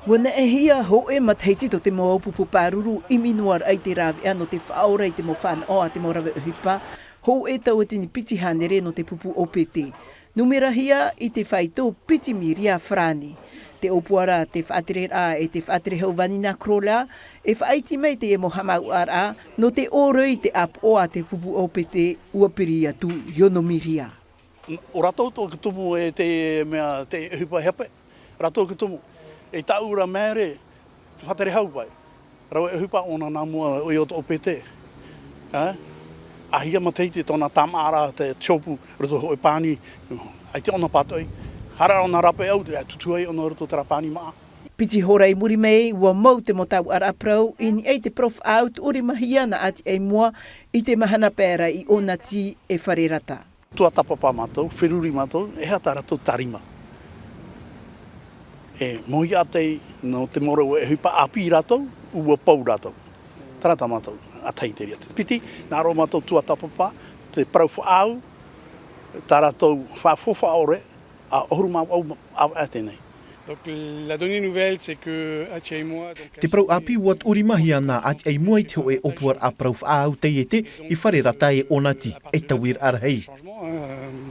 Wana e hia ho e mataiti to te mo aupupu pāruru I minuar ai te rave no te whaora I te mo whanoa te mo rave ohipa, ho e tau atini piti hanere no te pupu o piti. Numera hia I te whaito piti miriā frani. Te Ōpuara'a te Fare Rata e te whaatere hau vanina krola, e whaiti mai te e mo Ōpuara'a no te ōroi te āpo'o te pupu o piti ua piriā tu yono miriā. O ratou tō katumu e te mea te ohipa hepe, ratou katumu. E taura mere, whatere hau pai. Rawe ohipa ona nā mua o ioto o pete. Ahia mateiti tōna tamara te tiopu roto hoi pāni, ai te ona pāto'i. Hara ona rape au te tutuai ona roto tara pāni maa. Piti horai muri mei, ua mau te mo tau ara prau, ini ei te prof out uri mahia na ati ei mua I te mahana pēra I ona ti e Fare Rata. Tua tapapa mātou, whiruri mātou, e hata ratou tarima. E mohi atei no te moro e ohipa api ratou, ua pau ratou. Tarata mātou, a teie te piti, nā ro mātou tua tapapa, te prau whaau, tā ratou whaafofa ore, a oru mau au atenei. Donc la donnée nouvelle c'est que ati ai moi Te prau api wat uri mahia na ati ai mua I te o e Ōpuara'a prau whaau taiete I Fare Rata e onati, e tawir arahei.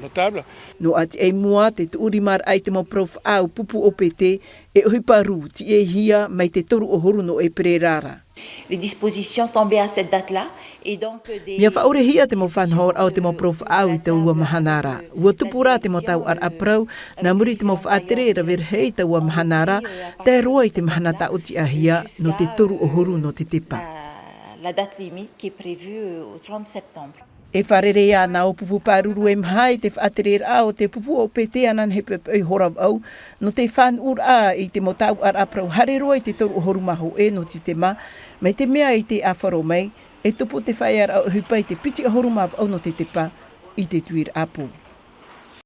notable. No ati ei mua te uri mar ai te mo prau whaau pupu o pete e ohiparu ti e hia mai te toru o horu no e Fare Rata. Les dispositions tombaient à cette date-là et donc des Mia whaore hia te mo whanhor au te mo prau whaau I te ua mahanara. Ua tupura te mo tau ar aprau, na muri te mo whaatere raver hei te ua mahanara, te roa I te mahana ta uti a hia no te toru o horu no te tepa. la date limite qui est prévue au 30 septembre. E wharerea na aupupu pāruru e mhai te whaatere o te pupu o pete anan he pepe horav au, no te whanura I te mo tau ar aprau hare roa I te toru o horu maho e no te tema, mai te mea I te awharo mai, e tupu te whaiara o hupai te piti o horu maho au no te tepa I te tuir apu.